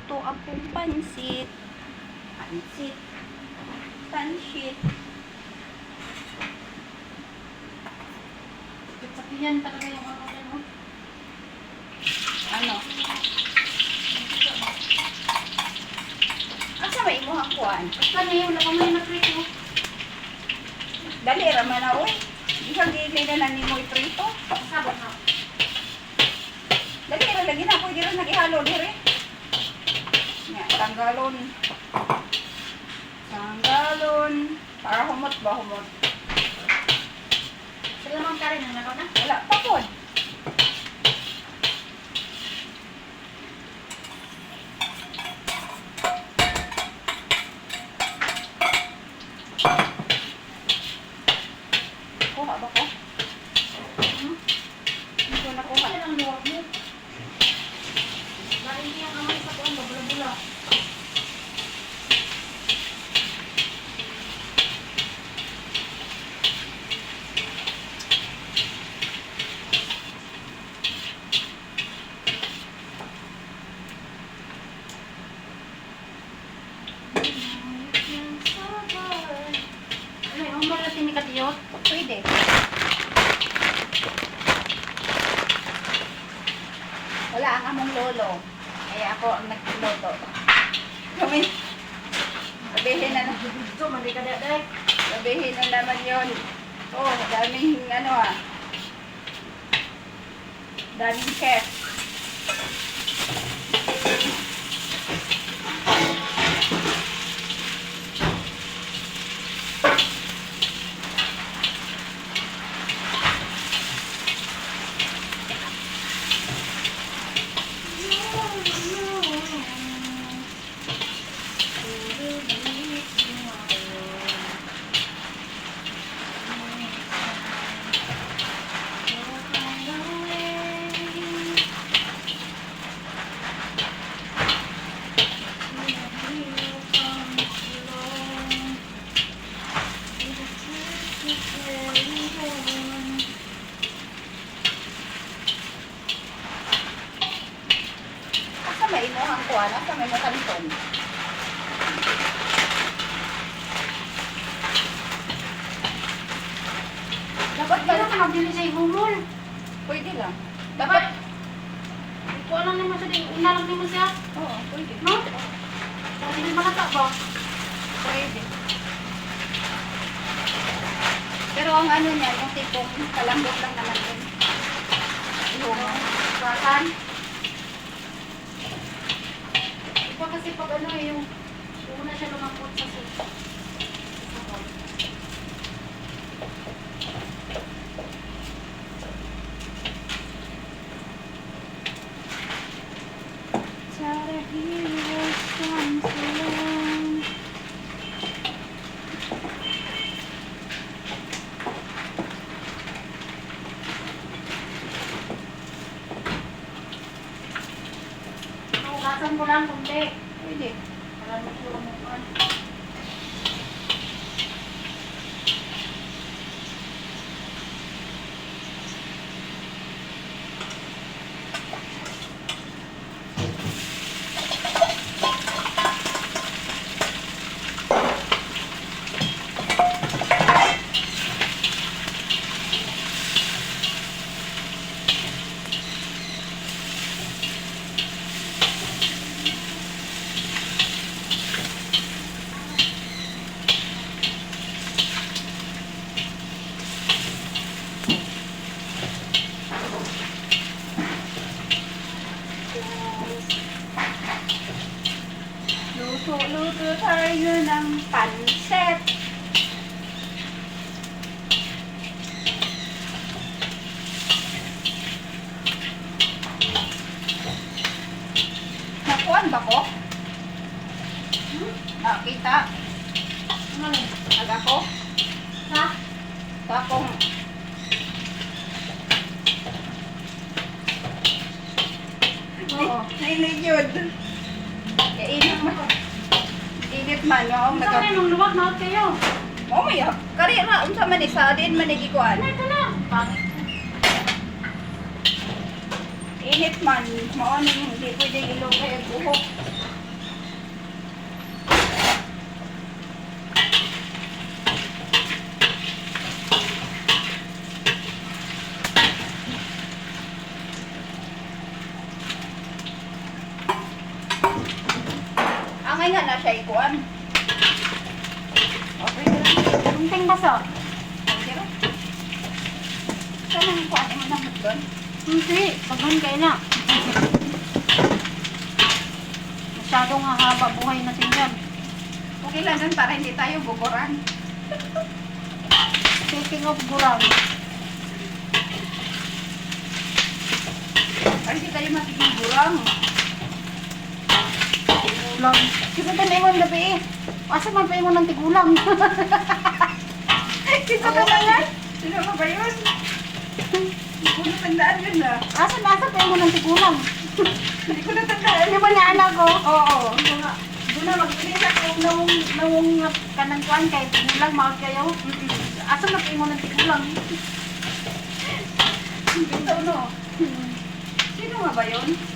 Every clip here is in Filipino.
Magluluto akong pansit. Pansit. Pansit. Sabihan talaga yung ano yan, no? Ano? Asa may imuhang kuan? Basta na yun, nakamay na prito. Dali raman na, uy. Isang gili na nimo iprito. Sabot na. Dali ra lagi na ako diri nagihalo diri. Nya tanggalon. Tanggalon. Para humot ba humot? Sila mang karin ang nakaw na. Wala pa pod. Kuha ba ko? Hindi ko nakuha. Kaya ang luwag mo. Dahil niya kamay sa kuwan, babula-bula. Ano yung humor natin ni Katiyot? Pwede. Wala ang among lolo. Kaya ako ang nagluto. Kami. Sabihin na So, mali ka daday. sabihin na naman yun. Oh, daming ano ah. Daming chef. Asa may imuhang kuan? Asa may makanton? Dapat ba? Kaya ka magdili sa ihumol. Pwede lang. Dapat. Iko lang naman siya din. Una lang naman siya. Oo, pwede. No? Kung hindi makata ba? Pwede. Pero ang ano niya, yung tipong kalambot lang naman yun. Yung Bakan. Iba kasi pag ano eh, yung una siya lumangkot sa suso. Tara heroes comes along. Hugasan ko lang kunti. Pwede. Para medyo umukan. Luto-luto tayo ng pansit. Nakuan ba ko? Nakita. Ano lang? Aga ko. Ha? Takong. Oo. Nailig yun. Kainit man. Init man. Oo, Saan kayo nung luwag na kayo? oh, may karira. Unsa man ni sa din man nagikuan. Ano ito na? Pangit. Init man. Mao ning hindi pwede ilog kay buhok. Gamay nga na siya ikuan. Okay na lang. Kunting baso. Okay ra. Saan ang ikuan mo na doon? Hindi. Paghan kayo na. Masyadong hahaba buhay natin yan. Okay lang dun para hindi tayo guguran. Speaking of gurang. Para hindi tayo makikigurang. Tigulang. Kasi tanay mo ang gabi eh. Asa man pa mo ng tigulang? Kita ka na yan? Sino mo ba yun? Hindi ko natandaan yun na. Asa pa mo ng tigulang? Hindi ko natandaan. Di ba niya anak ko? Oo. Doon na mag-ilis ako nawong kanangkuan kay tigulang maot kayo. Asa na pa mo ng tigulang? Ito no. Sino nga ba yun?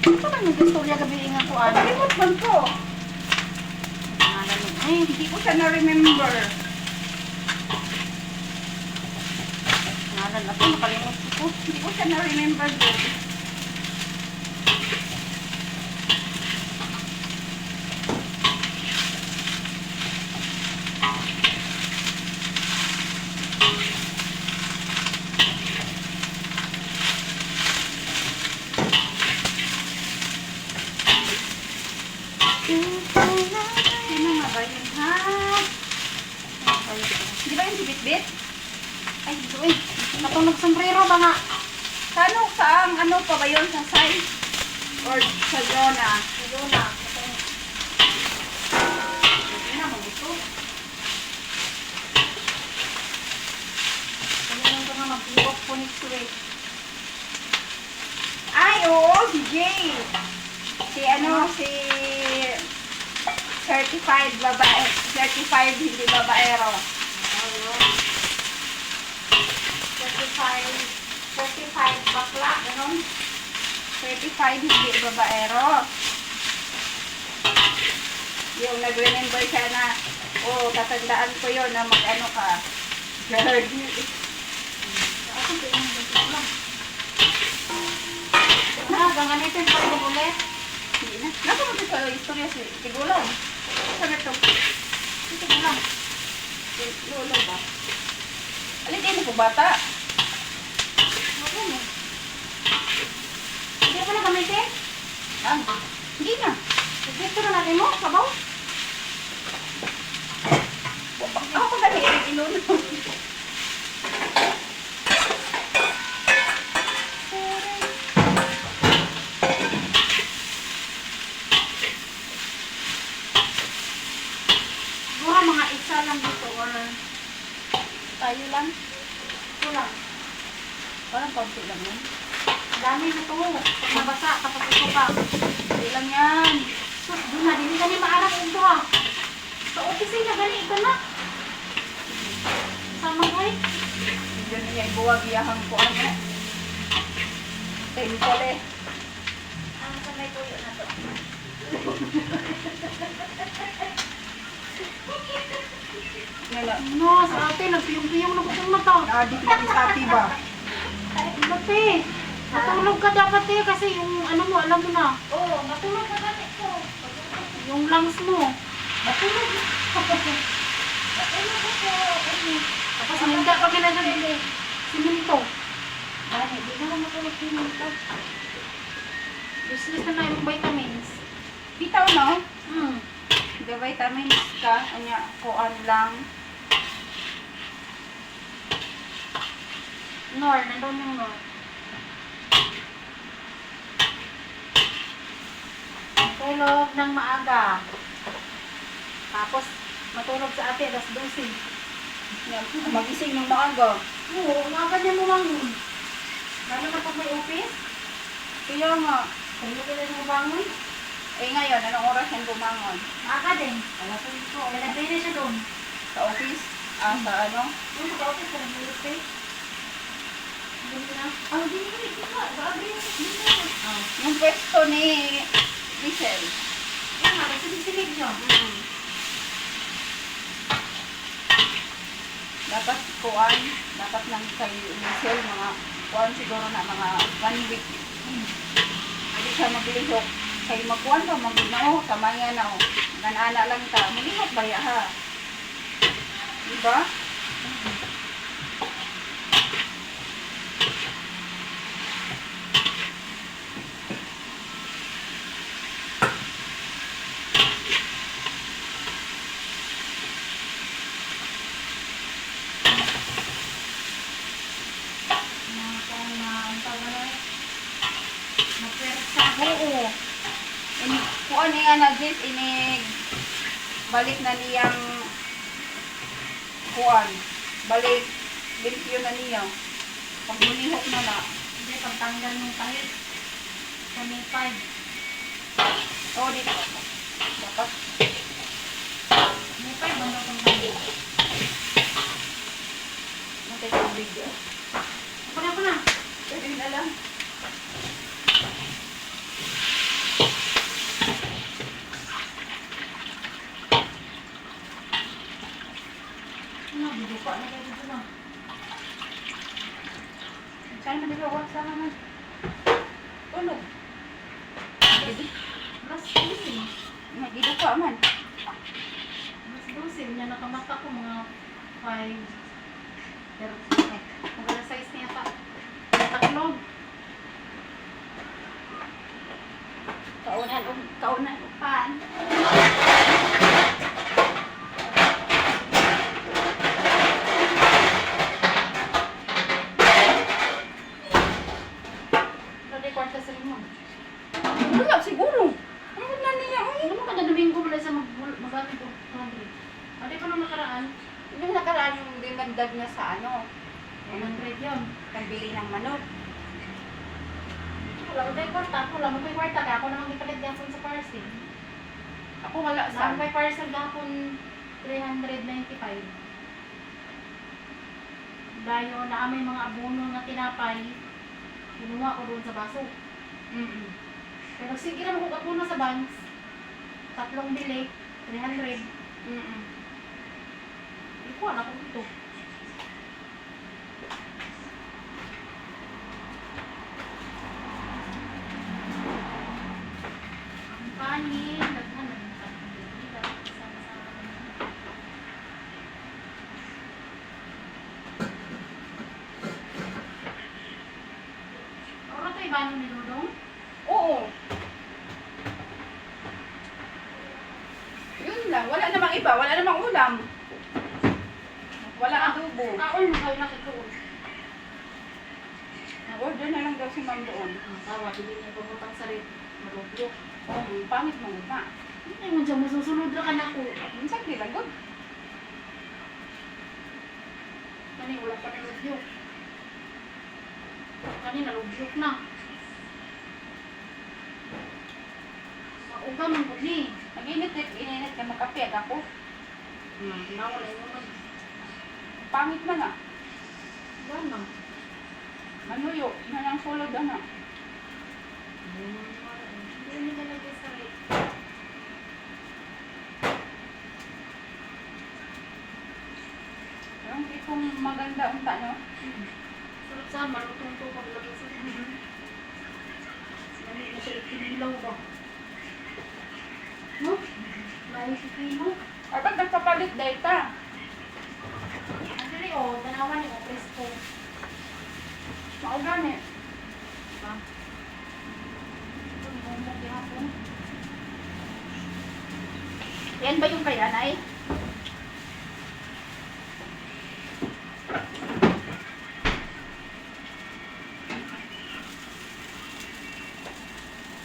Ito man nag-istorya gabi nga ko ano. Nakalimot man ko. Ay, Hindi ko siya na-remember. ngalan ako, nakalimot ko. Hindi ko siya na-remember doon. Sino nga ba yun, ha? Di ba yung si Bitbit? Ay, uy, natunog sombrero ba nga? Saang ano pa ba yun? Sa size? Or sa zona? Ito na. Hindi na, magusto. Kailangan ko nga mag-iwak po next week. Ay, oo, si Jay. Si certified babae, certified hindi babaero. Certified bakla, gano'n? Certified hindi babaero. Yung nag-remember siya na, oh, tatandaan ko yun na mag-ano ka. Girl. Ako ba yung lang? Ganganitin pa rin ulit. Hindi na. Naku mo sa istorya si Tigulang. Sabi ito. Si Tigulang. Si Lolo ba? Alin din ko bata. Hindi pa na gamitin? Ah, hindi na. Dito na natin mo, sabaw? Ako pa dali ilulo. Siguro mga isa lang dito or Tayo lang. ito lang. Parang konti lang yan. Dami na to. Pag nabasa, tapos ito pa. Hindi lang yan. Sus, doon na. Hindi kami maalam ito ha. Sa opisina, gani ito na. Sama ko eh. Diyan na yung buwag-iyahang ko ano. Temple eh. Ano sa may tuyo na to? Nala. No, sa ate, nagpiyong-piyong na ko itong mata. Naadik na sa ati ba? Bate, matulog ka dapat eh kasi yung ano mo, alam mo na. Oo, matulog ka ganit ko. Yung lungs mo. Matulog. Matulog ako. Tapos sininda pa kina sa siminto. Dahil, di na lang matulog din ito. Useless na na yung vitamins. Bitaw no? Hmm. The vitamins ka, anya, kuan lang. Nor, nandun yung Nor. Tulog ng maaga. Tapos, matulog sa ate, alas 12. Magising ng maaga. Oo, umaga niya mo lang yun. Lalo na pag may office, Kaya nga. kung hindi ka na bangon, Eh ngayon, anong oras yan bumangon? maaga din. Alas 5. Kaya nagpili siya doon. Sa office? Ah, sa ano? Doon sa office, kung nagpili siya. Hindi na. Ah, hindi na. Hindi na. Grabe yun. Hindi na. Yung pwesto ni Michelle. Yan nga, kasi sinig siya. Dapat kuan, dapat lang kay Michelle, mga kuan siguro na mga 1 week. Hindi siya maglihok. Kay magkuhan ka, mag-ginao, kamaya na o. Ganana lang ta. Malihot ba ya ha? Diba? Oo. Kuan ni ana Jess ini balik na niyang kuan. Balik limpyo na niya. Pag mulihok na na. Hindi, pagtanggal ng kahit. Kami 5. Oh, dito. Dapat. May 5 ano kung tanggal. Matay tubig. Ako na. Pwede na lang. Ano, bidupa na kayo dito na. Saan man dito? Saan naman? Tulog. Mas 12. Magido ka man. Mas 12. Niya nakamata ko mga 5. Pero, magala size niya pa. Taklog. Kaunan upan. Pero kwarta sa limon. Wala siguro. Ano na niya? Ano mo kada Domingo wala sa magamit ko? Adi pa nung nakaraan. Yung nakaraan yung dinagdag niya sa ano, 100 yun. pambili ng manok. Wala ko tayo kwarta. Wala mo tayo kwarta. Kaya ako namang ipalit gapon sa parcel. Ako wala Saan sa may parcel gapon 395. Dayo na amay mga abono na tinapay. Kinuha ko doon sa baso. Pero sige naman kung abono sa banks. 3 bili. 300. Ikuha na ko dito. Ang kanin, daghan na ng kanin. Sama-sama na. Ora tayo ba ni Dudong? Oo. Yun lang. Wala namang iba. Wala namang ulam. Wala adobo. Kaon mo kayo nakikuon. Nag-order na lang daw si ma'am doon. Ang tawa, hindi niya pabutang sa rin. Marublo. Pangit mo na. Hindi mo siya masusunod na ka na ko. Minsan di lang good. Kani wala pa ng rubyo. Kani nalubyok na. Mauga man po ni. Nag-init ka makapit ako. Nawala yung naman. Pangit na nga. Gana. Manuyo. Na lang sulod na. Hindi niya nalagay sa rin. Yung tipong maganda unta nyo. Sarap saan, malutong to paglagay sa rin. Lamig na siya ikinilaw ba? No? Lahi si Kino. Ay, ba't nagpapalit data? Andali o, tanawan niyo, presko. Maugan eh. Diba? Ito, nagmumok yapon. Yan ba yung kay Anay?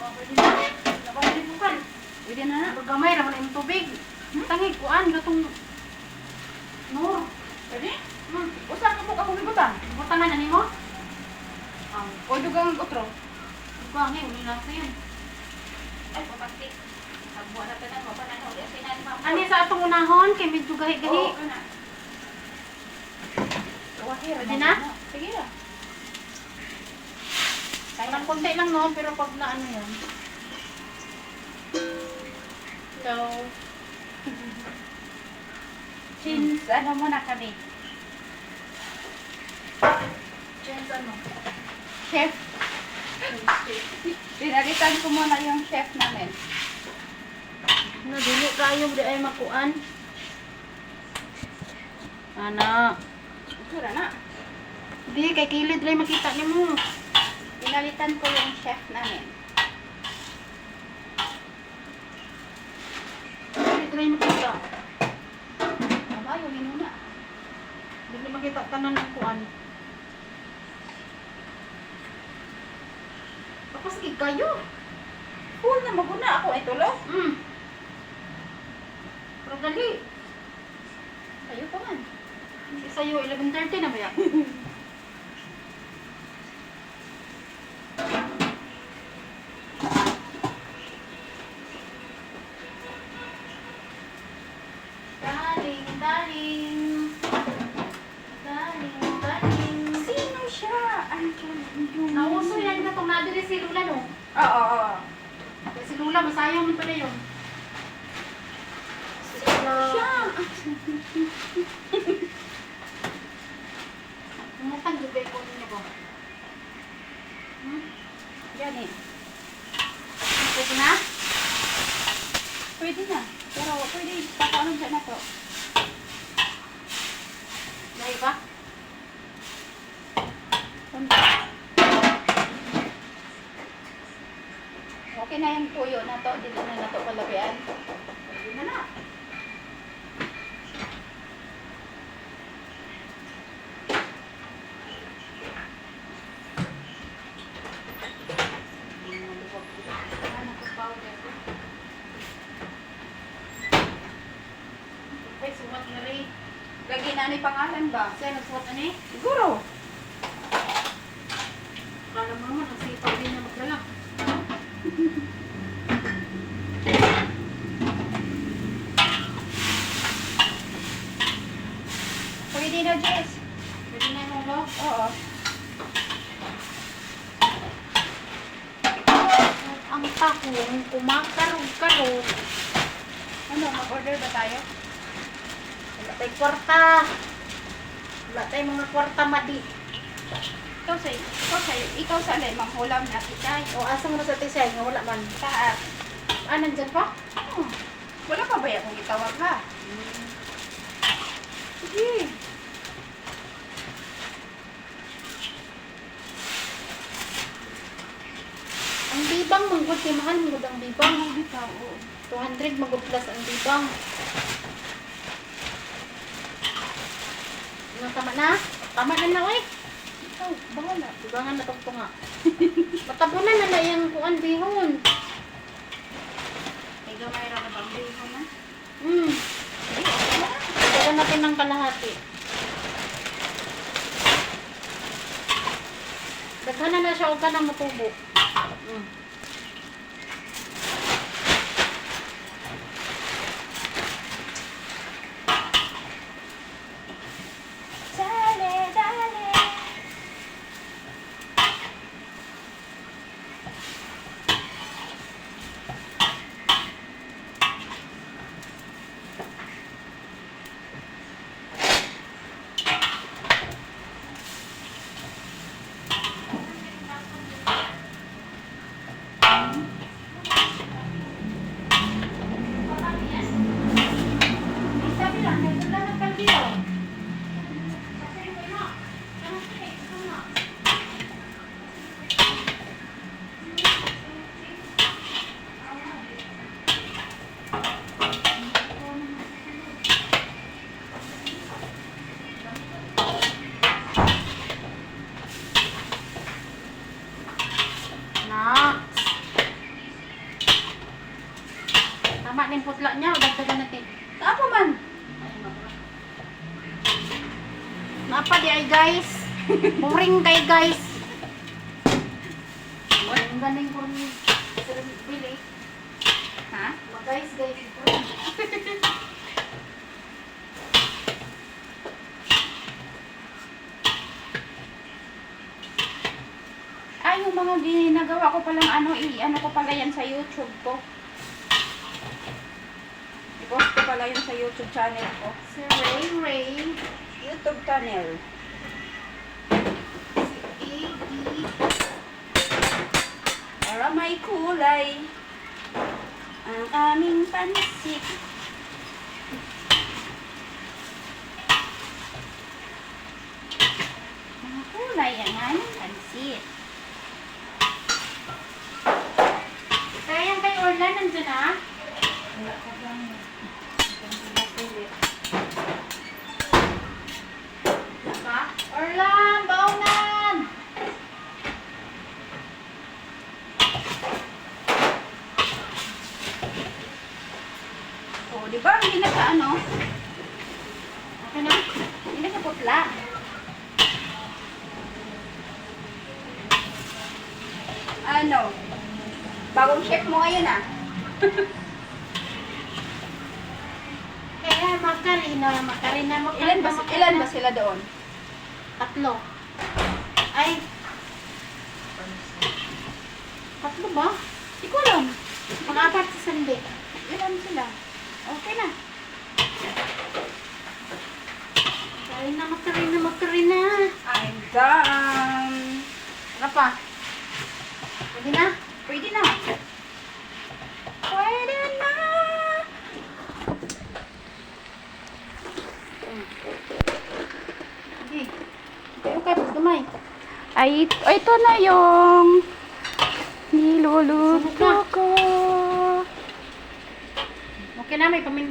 Pwede na. Pwede bukan. Pwede na na. Gamay naman yung tubig. Tangig kuan gatong Nur. Pwede? Usa ka mo akong ibutan. Butangan na nimo? O dugang utro. Bukan ni uni na sa yan. Ay, pupasti. Nagbuha na tanan mo. Panan mo. Yan sinan mo. Ani sa atong unahon kay medyo gahi-gahi. Oo, kana. Pwede na? Sige na. Parang konti lang no, pero pag na ano yan. So, Since ano muna kami? chance ano? Chef. Pinalitan ko muna yung chef namin. Dili kayo di ay makuan. Ana. Sura na. Di kay kilid ray makita nimo. Pinalitan ko yung chef namin. Kilid ray makita. Aba, yung inuna. Dili makita tanan ang kuan. Tapos kayo. Full na maguna ako. Ito lo. Pero dali. Kayo pa man. Sa'yo, 11:30 na ba yan? Darling, darling. Darling, darling. Sino siya? Ano siya? Yung... Nauso yan na itong nadiri si Lula, no? Oo. Kaya si Lula, masayang mo pala yun. Sino siya? Umutang gubay ko ninyo ko. Yan eh. Pwede na? Pwede na. Pero pwede pakaano dyan na to. Dahil ba? Okay na yung puyo na to. Dito na to kalabian. Pwede na na. Ay, sumat na rin. Lagi na ni pangalan ba? Sa'yo, nagsuot na ni? Siguro. Kala mo naman, ang sipag din na maglala. Pwede na, Jess. Pwede na yung log. Oo. Ang takong kumakarog-karog. Ano, mag-order ba tayo? Wala tayo kwarta. Wala tayo mga kwarta madi. Ikaw sa alay, manghulam na kita. O asa mo na sa tisay nga wala man. Saan? Nandyan pa? Oh, wala pa ba yan kung itawag ha? Sige. Ang bibang manggod kay mahal manggod ang bibang. Ang bitaw, oo. 200 manggod plus ang bibang. Ano, tama na? Tama na na oy. Ikaw, bahala. Bibangan na tong tunga. Matabunan na na yung kuan bihon. May gamay ra na bang biho na? Dagdagan natin ng kalahati. Daghanan na siya o ka na matubo. Dale, dale. Sabi lang, nagdala ng kalbiyo. Tama na yung putla niya o dagdagan natin. Apa man? Napa di ay guys. Boring kay guys. Ang galing ko ni Sir Billy. Ha? Guys. Yung mga ginagawa ko palang ano ko pala yan sa YouTube ko. I-post ko pala yun sa YouTube channel ko. Si Ray. YouTube channel. Si A.D. kulay-kulay ang aming pansit. Mga kulay ang aming pansit. Kaya yan kay Orlan, nandyan na? Wala ka lang. Ba? Orlan, baunan! Oh, di ba? Hindi na ka ano? Okay na? Hindi na ka putla. Ano? Bagong chef mo ngayon ah. Kaya makarina, Ilan ba sila doon? Tatlo. Ay. Tatlo ba? Hindi ko alam. Pang-apat sa sandi. Ilan sila? Okay na. Makarina. I'm done. Ano pa? Pwede na? Pwede na. Pwede na. Sige. Tayo ka, gamay. Ay, ito na yung niluluto Sunog na. ko. Okay na, may pamin.